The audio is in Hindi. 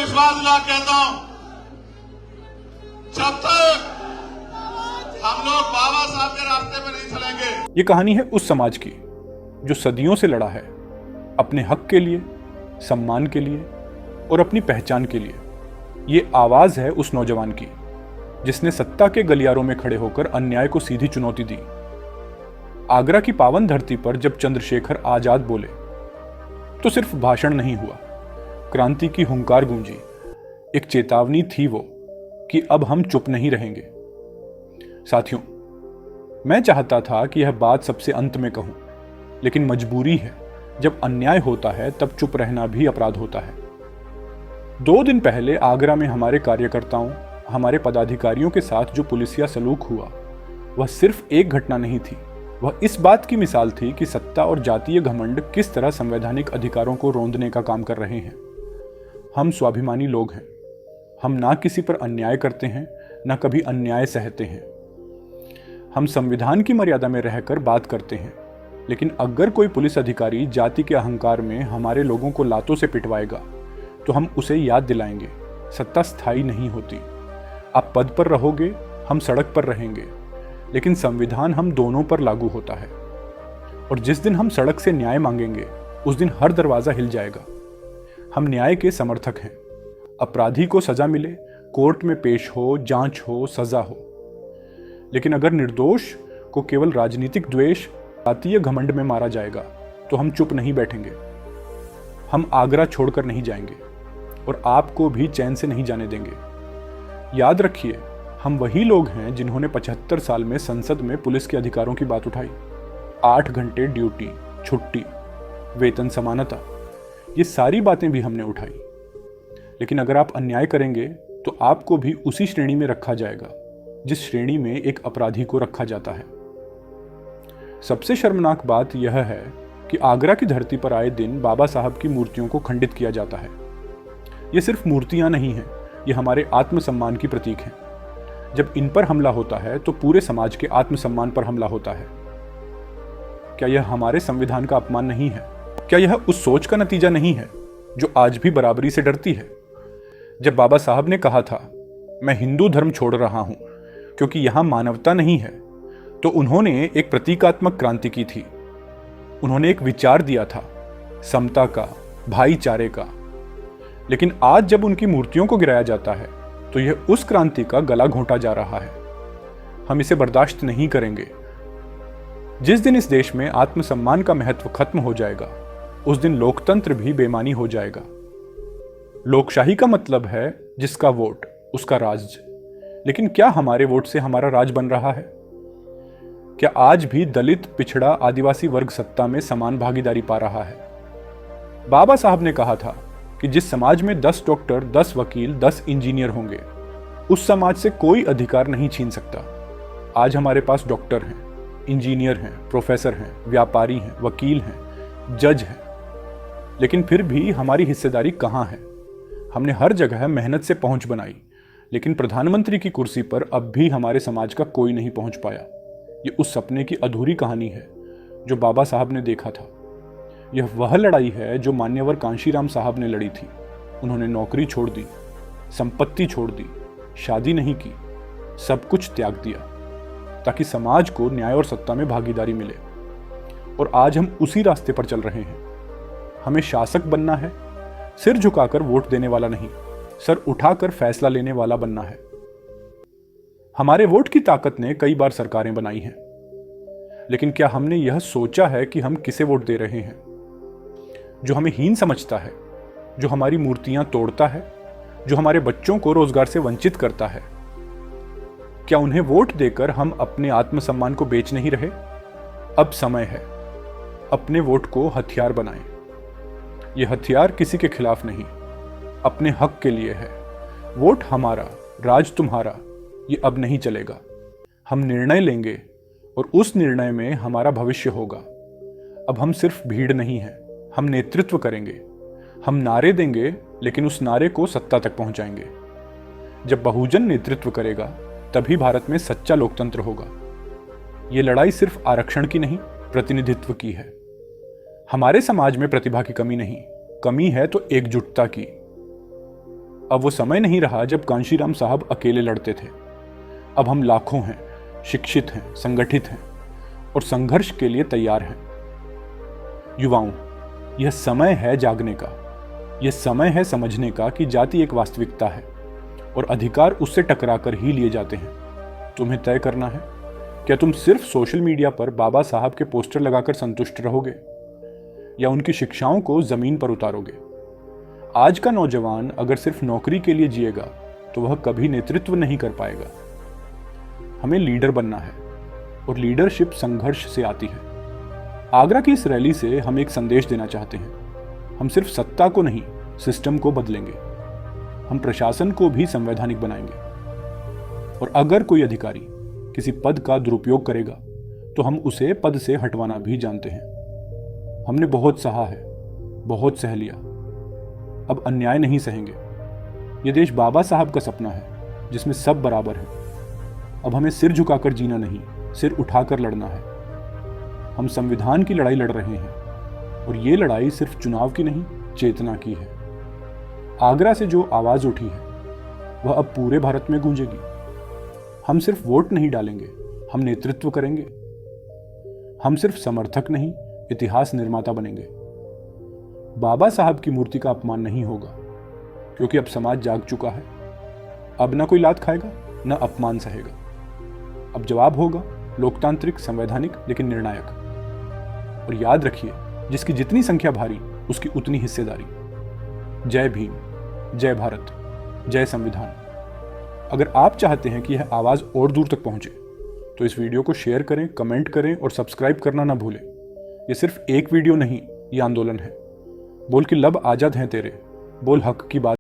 विश्वास दिला कहता हूं, जब तक हम लोग बाबा साहब के रास्ते में नहीं चलेंगे। ये कहानी है उस समाज की जो सदियों से लड़ा है अपने हक के लिए, सम्मान के लिए और अपनी पहचान के लिए। ये आवाज है उस नौजवान की जिसने सत्ता के गलियारों में खड़े होकर अन्याय को सीधी चुनौती दी। आगरा की पावन धरती पर जब चंद्रशेखर आजाद बोले तो सिर्फ भाषण नहीं हुआ, क्रांति की हुंकार गूंजी। एक चेतावनी थी वो कि अब हम चुप नहीं रहेंगे। साथियों, मैं चाहता था कि यह बात सबसे अंत में कहूं, लेकिन मजबूरी है। जब अन्याय होता है तब चुप रहना भी अपराध होता है। 2 दिन पहले आगरा में हमारे कार्यकर्ताओं, हमारे पदाधिकारियों के साथ जो पुलिसिया सलूक हुआ, वह सिर्फ एक घटना नहीं थी। वह इस बात की मिसाल थी कि सत्ता और जातीय घमंड किस तरह संवैधानिक अधिकारों को रौंदने का काम कर रहे हैं। हम स्वाभिमानी लोग हैं। हम ना किसी पर अन्याय करते हैं, ना कभी अन्याय सहते हैं। हम संविधान की मर्यादा में रहकर बात करते हैं। लेकिन अगर कोई पुलिस अधिकारी जाति के अहंकार में हमारे लोगों को लातों से पिटवाएगा तो हम उसे याद दिलाएंगे, सत्ता स्थायी नहीं होती। आप पद पर रहोगे, हम सड़क पर रहेंगे, लेकिन संविधान हम दोनों पर लागू होता है। और जिस दिन हम सड़क से न्याय मांगेंगे उस दिन हर दरवाजा हिल जाएगा। हम न्याय के समर्थक हैं। अपराधी को सजा मिले, कोर्ट में पेश हो, जांच हो, सजा हो। लेकिन अगर निर्दोष को केवल राजनीतिक द्वेष, जातीय घमंड में मारा जाएगा तो हम चुप नहीं बैठेंगे। हम आगरा छोड़कर नहीं जाएंगे और आपको भी चैन से नहीं जाने देंगे। याद रखिए, हम वही लोग हैं जिन्होंने 75 साल में संसद में पुलिस के अधिकारों की बात उठाई। 8 घंटे ड्यूटी, छुट्टी, वेतन समानता, ये सारी बातें भी हमने उठाई। लेकिन अगर आप अन्याय करेंगे तो आपको भी उसी श्रेणी में रखा जाएगा जिस श्रेणी में एक अपराधी को रखा जाता है। सबसे शर्मनाक बात यह है कि आगरा की धरती पर आए दिन बाबा साहब की मूर्तियों को खंडित किया जाता है। ये सिर्फ मूर्तियां नहीं हैं, ये हमारे आत्मसम्मान की प्रतीक हैं। जब इन पर हमला होता है तो पूरे समाज के आत्मसम्मान पर हमला होता है। क्या यह हमारे संविधान का अपमान नहीं है? क्या यह उस सोच का नतीजा नहीं है जो आज भी बराबरी से डरती है? जब बाबा साहब ने कहा था, मैं हिंदू धर्म छोड़ रहा हूं क्योंकि यहां मानवता नहीं है, तो उन्होंने एक प्रतीकात्मक क्रांति की थी। उन्होंने एक विचार दिया था, समता का, भाईचारे का। लेकिन आज जब उनकी मूर्तियों को गिराया जाता है तो यह उस क्रांति का गला घोंटा जा रहा है। हम इसे बर्दाश्त नहीं करेंगे। जिस दिन इस देश में आत्मसम्मान का महत्व खत्म हो जाएगा उस दिन लोकतंत्र भी बेमानी हो जाएगा। लोकशाही का मतलब है जिसका वोट उसका राज। लेकिन क्या हमारे वोट से हमारा राज बन रहा है? क्या आज भी दलित, पिछड़ा, आदिवासी वर्ग सत्ता में समान भागीदारी पा रहा है? बाबा साहब ने कहा था कि जिस समाज में 10 डॉक्टर, 10 वकील, 10 इंजीनियर होंगे, उस समाज से कोई अधिकार नहीं छीन सकता। आज हमारे पास डॉक्टर हैं, इंजीनियर हैं, प्रोफेसर हैं, व्यापारी हैं, वकील हैं, जज हैं, लेकिन फिर भी हमारी हिस्सेदारी कहाँ है? हमने हर जगह मेहनत से पहुंच बनाई, लेकिन प्रधानमंत्री की कुर्सी पर अब भी हमारे समाज का कोई नहीं पहुंच पाया। ये उस सपने की अधूरी कहानी है जो बाबा साहब ने देखा था। यह वह लड़ाई है जो मान्यवर कांशीराम साहब ने लड़ी थी। उन्होंने नौकरी छोड़ दी, संपत्ति छोड़ दी, शादी नहीं की, सब कुछ त्याग दिया ताकि समाज को न्याय और सत्ता में भागीदारी मिले। और आज हम उसी रास्ते पर चल रहे हैं। हमें शासक बनना है, सिर झुकाकर वोट देने वाला नहीं, सर उठाकर फैसला लेने वाला बनना है। हमारे वोट की ताकत ने कई बार सरकारें बनाई हैं, लेकिन क्या हमने यह सोचा है कि हम किसे वोट दे रहे हैं? जो हमें हीन समझता है, जो हमारी मूर्तियां तोड़ता है, जो हमारे बच्चों को रोजगार से वंचित करता है। क्या उन्हें वोट देकर हम अपने आत्मसम्मान को बेच नहीं रहे? अब समय है, अपने वोट को हथियार बनाएं। यह हथियार किसी के खिलाफ नहीं, अपने हक के लिए है। वोट हमारा, राज तुम्हारा, ये अब नहीं चलेगा। हम निर्णय लेंगे और उस निर्णय में हमारा भविष्य होगा। अब हम सिर्फ भीड़ नहीं हैं, हम नेतृत्व करेंगे। हम नारे देंगे, लेकिन उस नारे को सत्ता तक पहुंचाएंगे। जब बहुजन नेतृत्व करेगा तभी भारत में सच्चा लोकतंत्र होगा। ये लड़ाई सिर्फ आरक्षण की नहीं, प्रतिनिधित्व की है। हमारे समाज में प्रतिभा की कमी नहीं, कमी है तो एकजुटता की। अब वो समय नहीं रहा जब कांशीराम साहब अकेले लड़ते थे। अब हम लाखों हैं, शिक्षित हैं, संगठित हैं और संघर्ष के लिए तैयार हैं। युवाओं, यह समय है जागने का। यह समय है समझने का कि जाति एक वास्तविकता है और अधिकार उससे टकराकर ही लिए जाते हैं। तुम्हें तय करना है, क्या तुम सिर्फ सोशल मीडिया पर बाबा साहब के पोस्टर लगाकर संतुष्ट रहोगे या उनकी शिक्षाओं को जमीन पर उतारोगे? आज का नौजवान अगर सिर्फ नौकरी के लिए जिएगा तो वह कभी नेतृत्व नहीं कर पाएगा। हमें लीडर बनना है और लीडरशिप संघर्ष से आती है। आगरा की इस रैली से हम एक संदेश देना चाहते हैं। हम सिर्फ सत्ता को नहीं, सिस्टम को बदलेंगे। हम प्रशासन को भी संवैधानिक बनाएंगे और अगर कोई अधिकारी किसी पद का दुरुपयोग करेगा तो हम उसे पद से हटवाना भी जानते हैं। हमने बहुत सहा है, बहुत सह लिया। अब अन्याय नहीं सहेंगे। यह देश बाबा साहब का सपना है जिसमें सब बराबर है। अब हमें सिर झुकाकर जीना नहीं, सिर उठाकर लड़ना है। हम संविधान की लड़ाई लड़ रहे हैं और ये लड़ाई सिर्फ चुनाव की नहीं, चेतना की है। आगरा से जो आवाज उठी है वह अब पूरे भारत में गूंजेगी। हम सिर्फ वोट नहीं डालेंगे, हम नेतृत्व करेंगे। हम सिर्फ समर्थक नहीं, इतिहास निर्माता बनेंगे। बाबा साहब की मूर्ति का अपमान नहीं होगा क्योंकि अब समाज जाग चुका है। अब ना कोई लात खाएगा, ना अपमान सहेगा। अब जवाब होगा लोकतांत्रिक, संवैधानिक लेकिन निर्णायक। और याद रखिए, जिसकी जितनी संख्या भारी उसकी उतनी हिस्सेदारी। जय भीम, जय भारत, जय संविधान। अगर आप चाहते हैं कि यह आवाज और दूर तक पहुंचे तो इस वीडियो को शेयर करें, कमेंट करें और सब्सक्राइब करना ना भूलें। यह सिर्फ एक वीडियो नहीं, यह आंदोलन है। बोल कि लब आजाद हैं तेरे, बोल हक की बात।